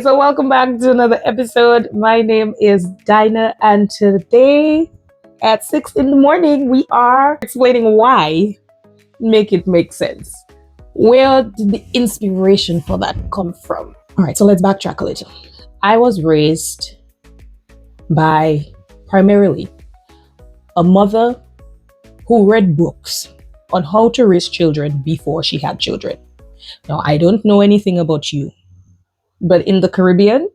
So, welcome back to another episode. My name is Dinah, and today at 6 in the morning, we are explaining why make it make sense. Where did the inspiration for that come from? All right, so let's backtrack a little. I was raised by primarily a mother who read books on how to raise children before she had children. Now, I don't know anything about you, but in the Caribbean,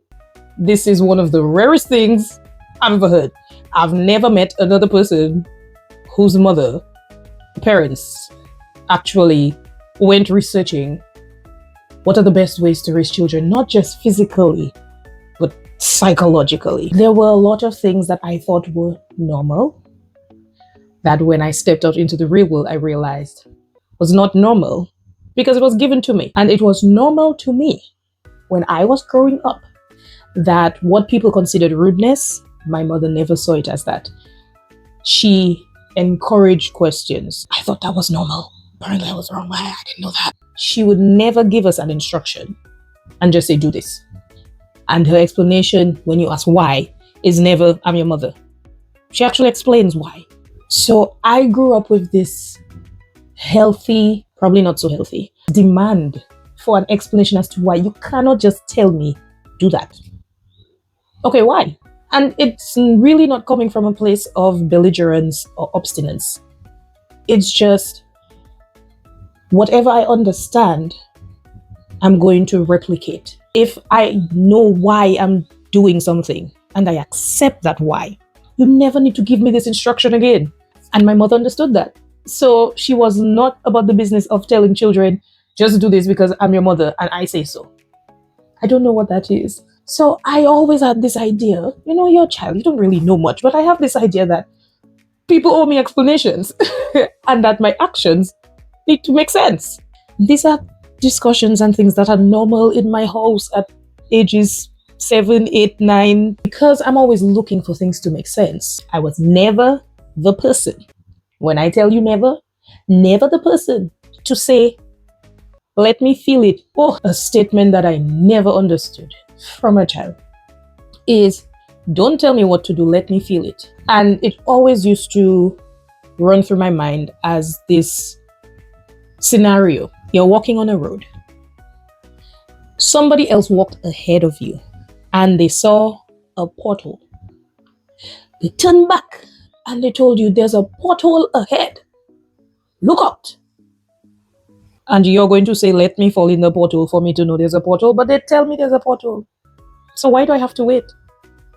this is one of the rarest things I've ever heard. I've never met another person whose parents actually went researching what are the best ways to raise children, not just physically, but psychologically. There were a lot of things that I thought were normal that when I stepped out into the real world, I realized was not normal because it was given to me. And it was normal to me when I was growing up that what people considered rudeness, my mother never saw it as that. She encouraged questions. I thought that was normal. Apparently I was wrong. I didn't know that. She would never give us an instruction and just say, do this. And her explanation when you ask why is never, I'm your mother. She actually explains why. So I grew up with this healthy, probably not so healthy, demand for an explanation as to why. You cannot just tell me, do that. Okay, why? And it's really not coming from a place of belligerence or obstinance. It's just whatever I understand, I'm going to replicate. If I know why I'm doing something and I accept that why, you never need to give me this instruction again. And my mother understood that. So she was not about the business of telling children, just do this because I'm your mother and I say so. I don't know what that is. So I always had this idea, you're a child, you don't really know much, but I have this idea that people owe me explanations and that my actions need to make sense. These are discussions and things that are normal in my house at ages 7, 8, 9, because I'm always looking for things to make sense. I was never the person. When I tell you never the person to say, let me feel it. Oh, a statement that I never understood from a child is, don't tell me what to do, let me feel it. And it always used to run through my mind as this scenario. You're walking on a road. Somebody else walked ahead of you and they saw a portal. They turned back and they told you there's a portal ahead. Look out. And you're going to say, let me fall in the portal for me to know there's a portal, but they tell me there's a portal. So why do I have to wait?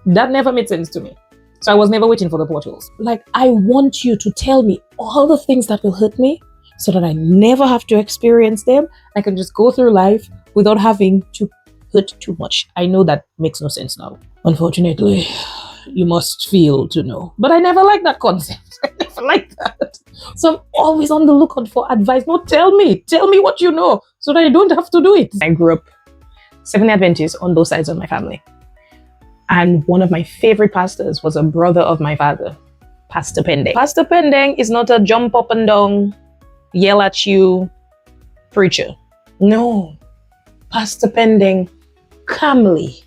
That never made sense to me. So I was never waiting for the portals. Like, I want you to tell me all the things that will hurt me so that I never have to experience them. I can just go through life without having to hurt too much. I know that makes no sense now. Unfortunately, you must feel to know. But I never liked that concept. I never liked that. So I'm always on the lookout for advice. No, tell me what you know so that I don't have to do it. I grew up Seventh-day Adventist on both sides of my family. And one of my favorite pastors was a brother of my father, Pastor Pendeng. Pastor Pendeng is not a jump up and down, yell at you preacher. No. Pastor Pendeng calmly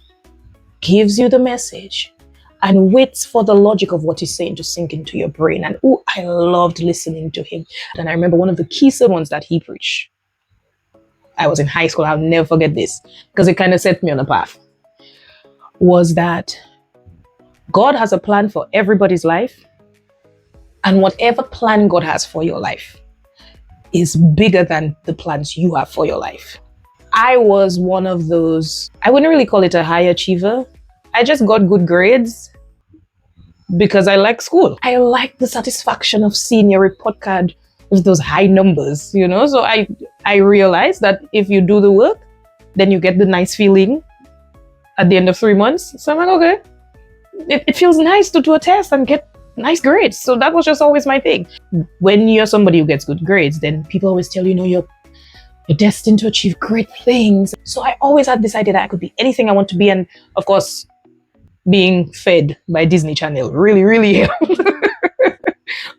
gives you the message and waits for the logic of what he's saying to sink into your brain. And I loved listening to him. And I remember one of the key sermons that he preached. I was in high school, I'll never forget this, because it kind of set me on a path. Was that God has a plan for everybody's life. And whatever plan God has for your life is bigger than the plans you have for your life. I was one of those, I wouldn't really call it a high achiever. I just got good grades because I like school. I like the satisfaction of seeing your report card with those high numbers, So I realized that if you do the work, then you get the nice feeling at the end of 3 months. So I'm like, okay, it feels nice to do a test and get nice grades. So that was just always my thing. When you're somebody who gets good grades, then people always tell you, you're destined to achieve great things. So I always had this idea that I could be anything I want to be. And of course, being fed by Disney Channel really, really helped.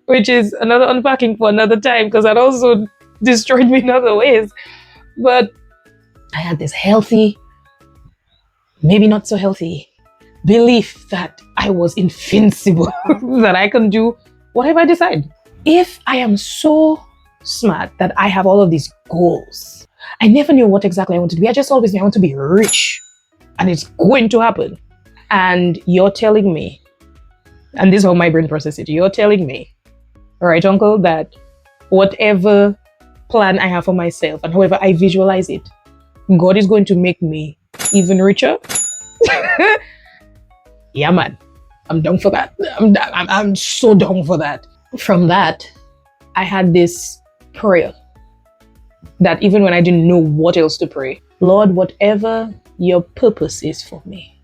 Which is another unpacking for another time, because that also destroyed me in other ways. But I had this healthy maybe not so healthy belief that I was invincible, that I can do whatever I decide. If I am so smart that I have all of these goals, I never knew what exactly I wanted to be. I just always knew I want to be rich and it's going to happen. And you're telling me, and this is how my brain processes it, you're telling me, all right, uncle, that whatever plan I have for myself and however I visualize it, God is going to make me even richer. Yeah, man, I'm down for that. I'm so down for that. From that, I had this prayer that even when I didn't know what else to pray, Lord, whatever your purpose is for me,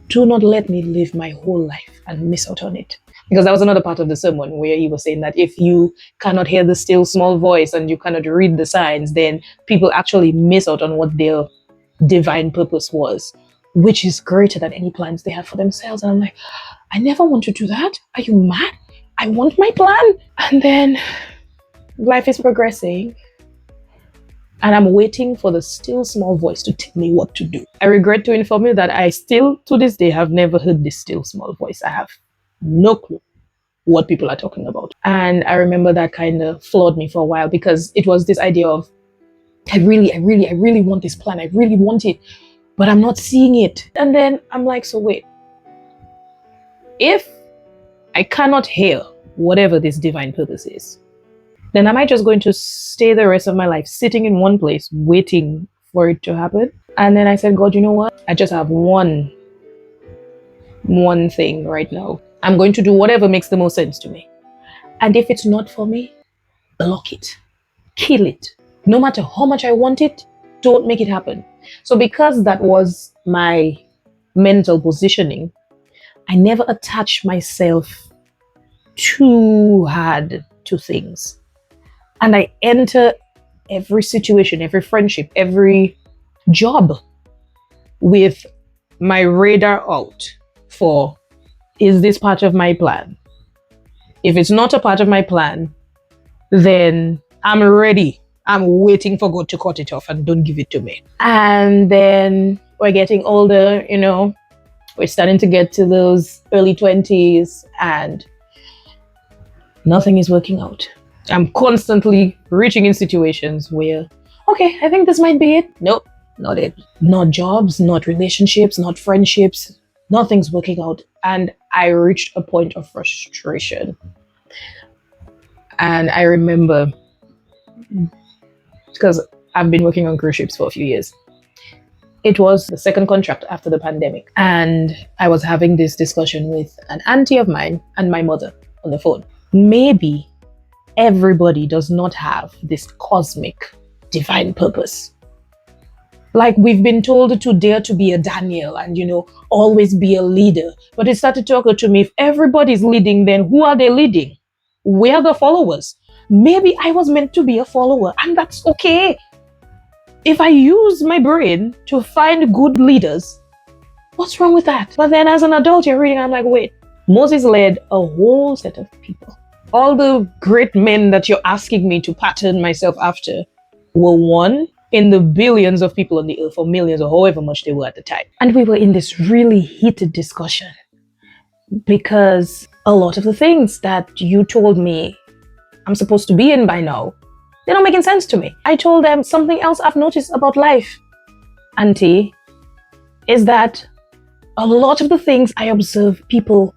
do not let me live my whole life and miss out on it. Because that was another part of the sermon where he was saying that if you cannot hear the still small voice and you cannot read the signs, then people actually miss out on what their divine purpose was, which is greater than any plans they have for themselves. And I'm like, I never want to do that. Are you mad? I want my plan. And then life is progressing. And I'm waiting for the still small voice to tell me what to do. I regret to inform you that I still, to this day, have never heard this still small voice. I have no clue what people are talking about. And I remember that kind of floored me for a while because it was this idea of, I really want this plan. I really want it, but I'm not seeing it. And then I'm like, so wait, if I cannot hear whatever this divine purpose is, then am I just going to stay the rest of my life sitting in one place waiting for it to happen? And then I said, God, you know what? I just have one thing right now. I'm going to do whatever makes the most sense to me. And if it's not for me, block it, kill it. No matter how much I want it, don't make it happen. So because that was my mental positioning, I never attached myself too hard to things. And I enter every situation, every friendship, every job with my radar out for, is this part of my plan? If it's not a part of my plan, then I'm ready. I'm waiting for God to cut it off and don't give it to me. And then we're getting older, we're starting to get to those early 20s and nothing is working out. I'm constantly reaching in situations where, okay, I think this might be it. Nope, not it. Not jobs, not relationships, not friendships. Nothing's working out. And I reached a point of frustration. And I remember, because I've been working on cruise ships for a few years, it was the second contract after the pandemic. And I was having this discussion with an auntie of mine and my mother on the phone. Maybe everybody does not have this cosmic divine purpose. Like we've been told to dare to be a Daniel and, always be a leader. But it started to occur to me, if everybody's leading, then who are they leading? Where are the followers? Maybe I was meant to be a follower and that's okay. If I use my brain to find good leaders, what's wrong with that? But then as an adult, you're reading, I'm like, wait, Moses led a whole set of people. All the great men that you're asking me to pattern myself after were one in the billions of people on the earth, or millions, or however much they were at the time. And we were in this really heated discussion because a lot of the things that you told me I'm supposed to be in by now, they're not making sense to me. I told them something else I've noticed about life, Auntie, is that a lot of the things I observe people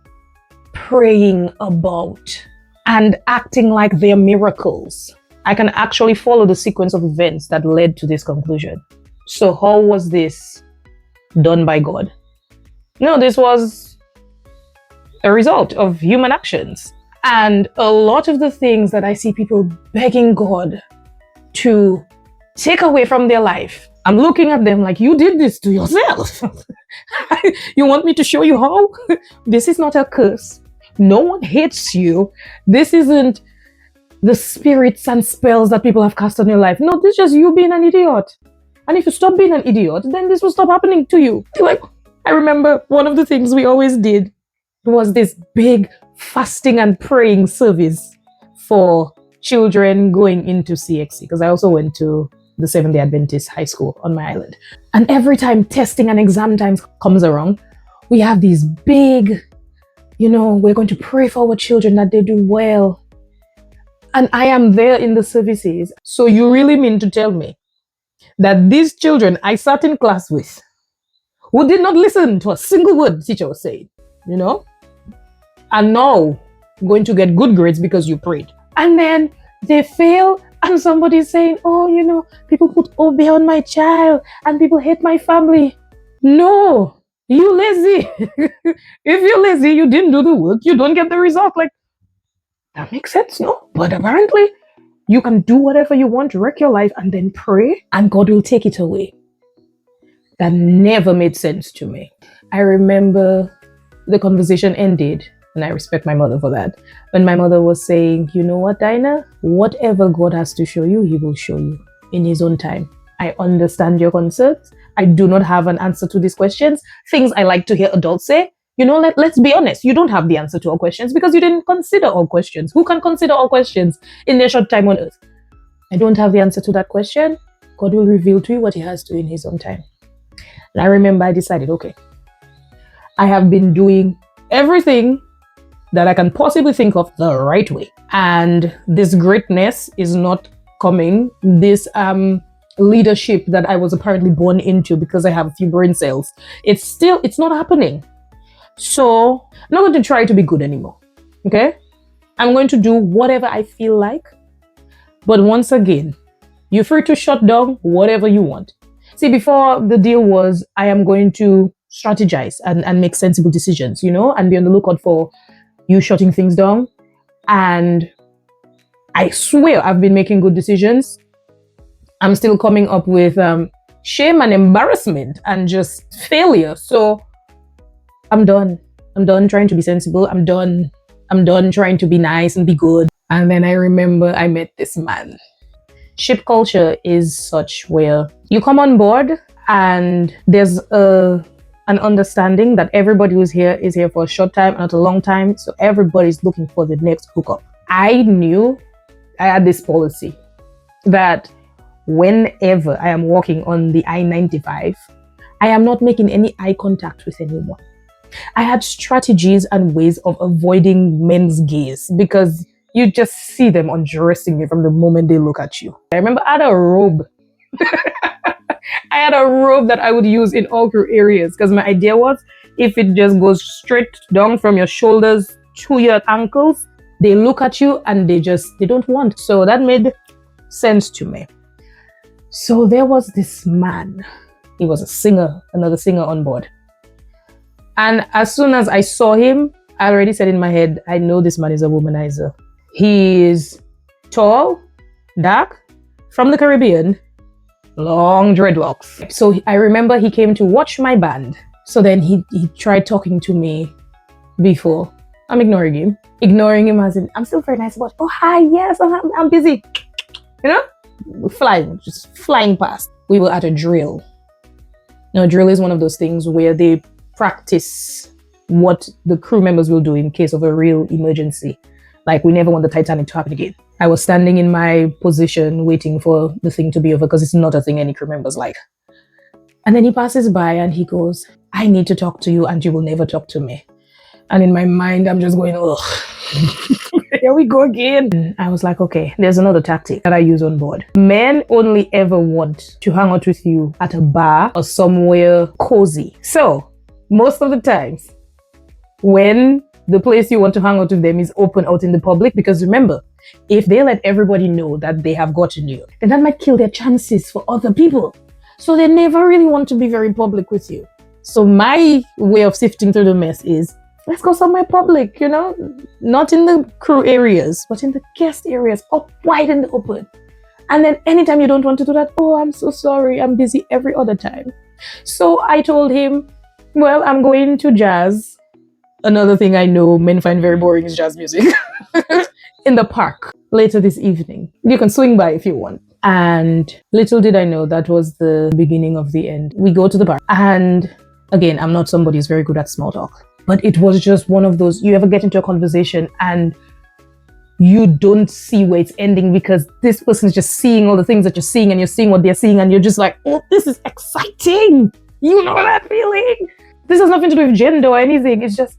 praying about and acting like they're miracles, I can actually follow the sequence of events that led to this conclusion. So how was this done by God? No, this was a result of human actions. And a lot of the things that I see people begging God to take away from their life, I'm looking at them like, you did this to yourself. You want me to show you how? This is not a curse. No one hates you. This isn't the spirits and spells that people have cast on your life. No, this is just you being an idiot. And if you stop being an idiot, then this will stop happening to you. Like, I remember one of the things we always did was this big fasting and praying service for children going into CXC, because I also went to the Seventh-day Adventist high school on my island. And every time testing and exam times comes around, we have these big, we're going to pray for our children that they do well. And I am there in the services. So you really mean to tell me that these children I sat in class with, who did not listen to a single word the teacher was saying, are now going to get good grades because you prayed? And then they fail, and somebody's saying, oh, people put OB on my child and people hate my family. No, you lazy. If you're lazy, you didn't do the work, you don't get the result. Like, that makes sense, no? But apparently, you can do whatever you want to wreck your life and then pray, and God will take it away. That never made sense to me. I remember the conversation ended, and I respect my mother for that, when my mother was saying, you know what, Dinah? Whatever God has to show you, He will show you in His own time. I understand your concerns. I do not have an answer to these questions. Things I like to hear adults say. Let's be honest. You don't have the answer to all questions because you didn't consider all questions. Who can consider all questions in their short time on earth? I don't have the answer to that question. God will reveal to you what He has to in His own time. And I remember I decided, okay, I have been doing everything that I can possibly think of the right way. And this greatness is not coming. This leadership that I was apparently born into because I have a few brain cells, it's not happening. So I'm not going to try to be good anymore. Okay? I'm going to do whatever I feel like. But once again, you're free to shut down whatever you want. See, before the deal was I am going to strategize and make sensible decisions, and be on the lookout for you shutting things down. And I swear I've been making good decisions. I'm still coming up with shame and embarrassment and just failure. So I'm done. I'm done trying to be sensible. I'm done trying to be nice and be good. And then I remember I met this man. Ship culture is such where you come on board and there's an understanding that everybody who's here is here for a short time, not a long time. So everybody's looking for the next hookup. I knew I had this policy that whenever I am walking on the I-95, I am not making any eye contact with anyone. I had strategies and ways of avoiding men's gaze because you just see them undressing you from the moment they look at you. I remember I had a robe. I had a robe that I would use in all crew areas because my idea was if it just goes straight down from your shoulders to your ankles, they look at you and they don't want. So that made sense to me. So there was this man. He was a singer, another singer on board. And as soon as I saw him, I already said in my head, I know this man is a womanizer. He is tall, dark, from the Caribbean, long dreadlocks. So I remember he came to watch my band. So then he tried talking to me before. I'm ignoring him. Ignoring him as in, I'm still very nice about, oh, hi, yes, I'm busy. Just flying past. We were at a drill. Now, drill is one of those things where they practice what the crew members will do in case of a real emergency. Like, we never want the Titanic to happen again. I was standing in my position waiting for the thing to be over because it's not a thing any crew members like. And then he passes by and he goes, I need to talk to you and you will never talk to me. And in my mind, I'm just going, ugh. Here we go again. I was like, okay, there's another tactic that I use on board. Men only ever want to hang out with you at a bar or somewhere cozy. So most of the times when the place you want to hang out with them is open out in the public, because remember, if they let everybody know that they have gotten you, then that might kill their chances for other people. So they never really want to be very public with you. So my way of sifting through the mess is, let's go somewhere public, not in the crew areas, but in the guest areas, up wide in the open. And then anytime you don't want to do that, oh, I'm so sorry, I'm busy every other time. So I told him, well, I'm going to jazz. Another thing I know men find very boring is jazz music. In the park later this evening. You can swing by if you want. And little did I know that was the beginning of the end. We go to the park. And again, I'm not somebody who's very good at small talk. But it was just one of those, you ever get into a conversation and you don't see where it's ending, because this person is just seeing all the things that you're seeing, and you're seeing what they're seeing, and you're just like, oh, this is exciting. You know that feeling? This has nothing to do with gender or anything. It's just,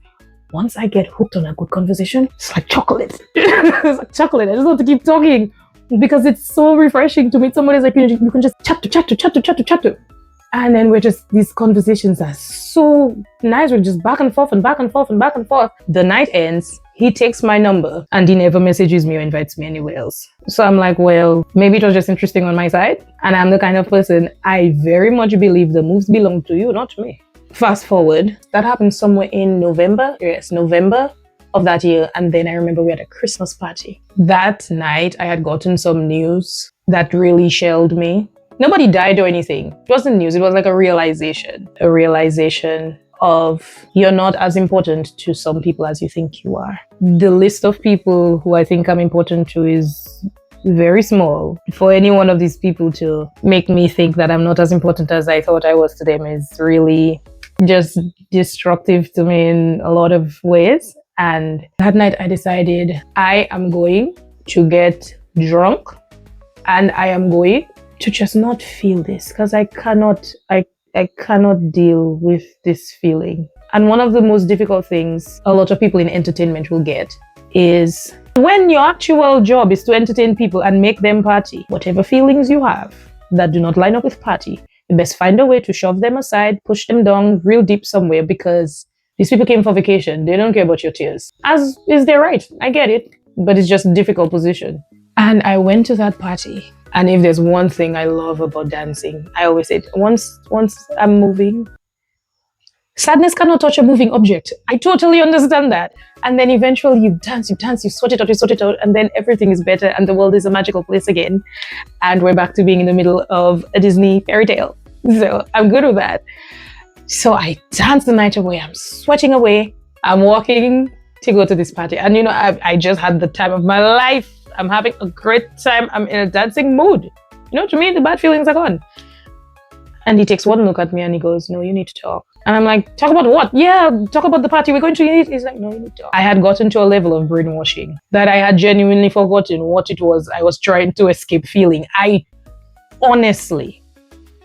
once I get hooked on a good conversation, it's like chocolate. It's like chocolate. I just want to keep talking, because it's so refreshing to meet somebody like you can just chat to. And then these conversations are so nice. We're just back and forth and back and forth and back and forth. The night ends, he takes my number and he never messages me or invites me anywhere else. So I'm like, well, maybe it was just interesting on my side. And I'm the kind of person, I very much believe the moves belong to you, not to me. Fast forward, that happened somewhere in November. Yes, November of that year. And then I remember we had a Christmas party. That night, I had gotten some news that really shelled me. Nobody died or anything. It wasn't news. It was like a realization of you're not as important to some people as you think you are. The list of people who I think I'm important to is very small. For any one of these people to make me think that I'm not as important as I thought I was to them is really just destructive to me in a lot of ways. And that night I decided I am going to get drunk, and I am going to just not feel this, because I cannot deal with this feeling. And one of the most difficult things a lot of people in entertainment will get is when your actual job is to entertain people and make them party, whatever feelings you have that do not line up with party, you best find a way to shove them aside, push them down real deep somewhere, because these people came for vacation. They don't care about your tears. As is their right. I get it. But it's just a difficult position. And I went to that party. And if there's one thing I love about dancing, I always say, once I'm moving, sadness cannot touch a moving object. I totally understand that. And then eventually you dance, you sort it out, and then everything is better and the world is a magical place again. And we're back to being in the middle of a Disney fairy tale. So I'm good with that. So I dance the night away. I'm sweating away. I'm walking to go to this party. And I just had the time of my life. I'm having a great time. I'm in a dancing mood. To me, the bad feelings are gone. And he takes one look at me and he goes, no, you need to talk. And I'm like, talk about what? Yeah, talk about the party we're going to eat. He's like, no, you need to talk. I had gotten to a level of brainwashing that I had genuinely forgotten what it was I was trying to escape feeling. I honestly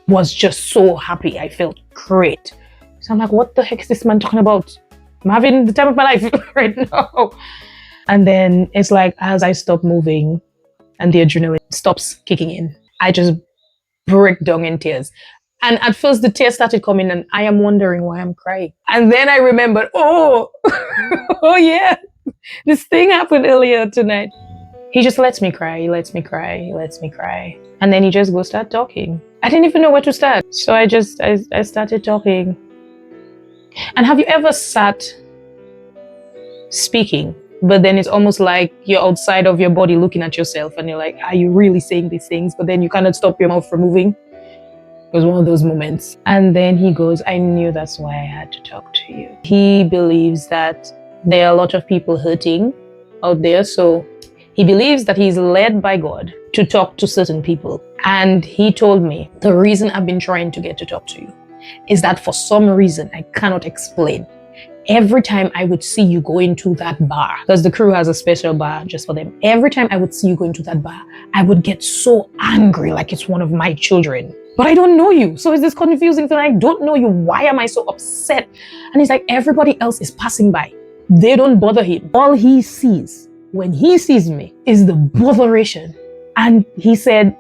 was just so happy. I felt great. So I'm like, what the heck is this man talking about? I'm having the time of my life right now. And then it's like, as I stop moving and the adrenaline stops kicking in, I just break down in tears. And at first the tears started coming and I am wondering why I'm crying. And then I remembered, oh yeah, this thing happened earlier tonight. He just lets me cry, he lets me cry. And then he just goes start talking. I didn't even know where to start. So I started talking. And have you ever sat speaking, but then it's almost like you're outside of your body looking at yourself and you're like, are you really saying these things? But then you cannot stop your mouth from moving. It was one of those moments. And then he goes, I knew that's why I had to talk to you. He believes that there are a lot of people hurting out there. So he believes that he's led by God to talk to certain people. And he told me, the reason I've been trying to get to talk to you is that for some reason I cannot explain, every time I would see you go into that bar, because the crew has a special bar just for them, every time I would see you go into that bar, I would get so angry like it's one of my children. But I don't know you. So it's this confusing thing. I don't know you. Why am I so upset? And he's like, everybody else is passing by. They don't bother him. All he sees when he sees me is the botheration. And he said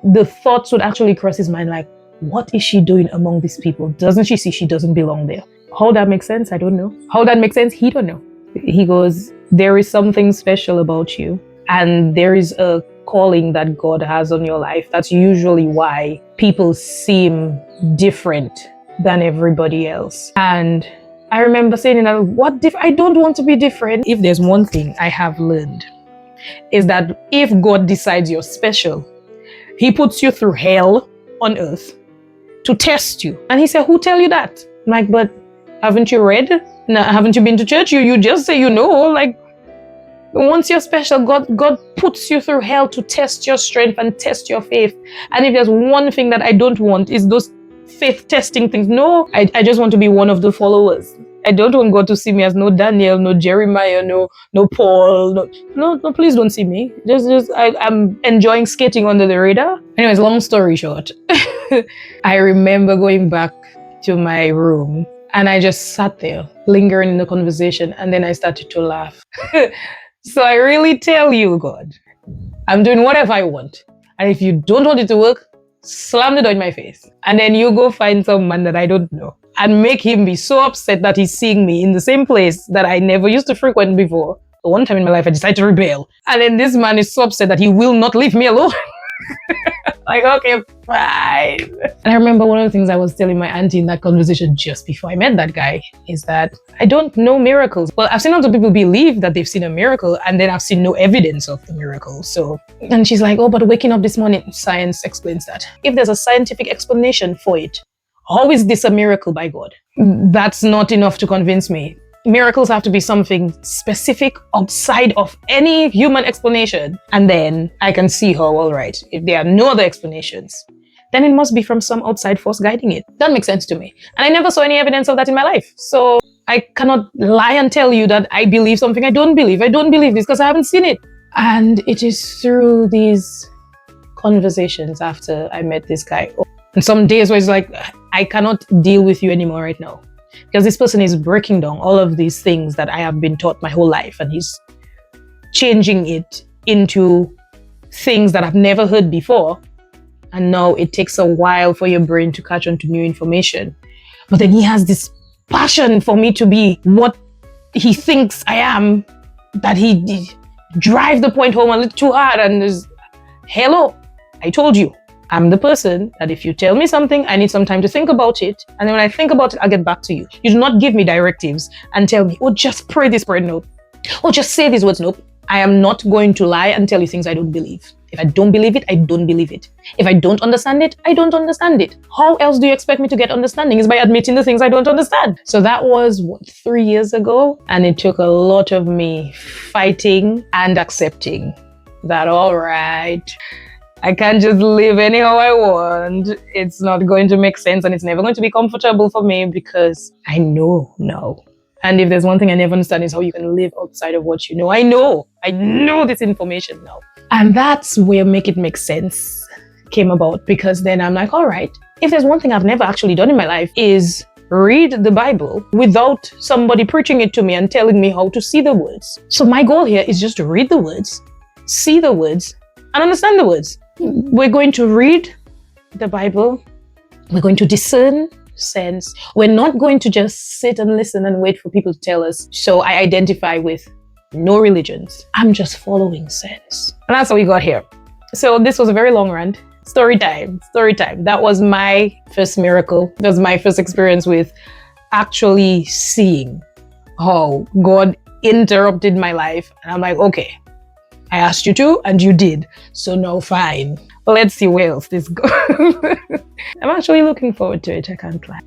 the thoughts would actually cross his mind like, what is she doing among these people? Doesn't she see she doesn't belong there? How that makes sense, I don't know. How that makes sense, he don't know. He goes, there is something special about you. And there is a calling that God has on your life. That's usually why people seem different than everybody else. And I remember saying, I don't want to be different. If there's one thing I have learned, is that if God decides you're special, he puts you through hell on earth to test you. And he said, who tell you that? I'm like, but haven't you read? No, haven't you been to church? You just say, like, once you're special, God puts you through hell to test your strength and test your faith. And if there's one thing that I don't want is those faith testing things. No, I just want to be one of the followers. I don't want God to see me as no Daniel, no Jeremiah, no Paul. No, please don't see me. I'm enjoying skating under the radar. Anyways, long story short, I remember going back to my room and I just sat there, lingering in the conversation, and then I started to laugh. So I really tell you, God, I'm doing whatever I want. And if you don't want it to work, slam the door in my face. And then you go find some man that I don't know and make him be so upset that he's seeing me in the same place that I never used to frequent before. So one time in my life, I decided to rebel. And then this man is so upset that he will not leave me alone. Like, okay, fine. And I remember one of the things I was telling my auntie in that conversation just before I met that guy is that I don't know miracles. Well, I've seen lots of people believe that they've seen a miracle, and then I've seen no evidence of the miracle. So, and she's like, oh, but waking up this morning, science explains that. If there's a scientific explanation for it, how is this a miracle by God? That's not enough to convince me. Miracles have to be something specific outside of any human explanation. And then I can see how, all right, if there are no other explanations, then it must be from some outside force guiding it. That makes sense to me. And I never saw any evidence of that in my life. So I cannot lie and tell you that I believe something I don't believe. I don't believe this because I haven't seen it. And it is through these conversations after I met this guy. And some days where it's like, I cannot deal with you anymore right now. Because this person is breaking down all of these things that I have been taught my whole life, and he's changing it into things that I've never heard before. And now it takes a while for your brain to catch on to new information. But then he has this passion for me to be what he thinks I am, that he drives the point home a little too hard. And there's, hello, I told you. I'm the person that if you tell me something, I need some time to think about it. And then when I think about it, I'll get back to you. You do not give me directives and tell me, oh, just pray this prayer. Nope. Oh, just say these words. Nope. I am not going to lie and tell you things I don't believe. If I don't believe it, I don't believe it. If I don't understand it, I don't understand it. How else do you expect me to get understanding? Is by admitting the things I don't understand. So that was 3 years ago. And it took a lot of me fighting and accepting that, all right, I can't just live anyhow I want. It's not going to make sense, and it's never going to be comfortable for me because I know now. And if there's one thing I never understand is how you can live outside of what you know. I know this information now. And that's where Make It Make Sense came about, because then I'm like, all right, if there's one thing I've never actually done in my life is read the Bible without somebody preaching it to me and telling me how to see the words. So my goal here is just to read the words, see the words, and understand the words. We're going to read the Bible. We're going to discern sense. We're not going to just sit and listen and wait for people to tell us. So I identify with no religions. I'm just following sense. And that's how we got here. So this was a very long rant. Story time. That was my first miracle. That was my first experience with actually seeing how God interrupted my life. And I'm like, okay, I asked you to, and you did. So now fine. Let's see where else this goes. I'm actually looking forward to it. I can't lie.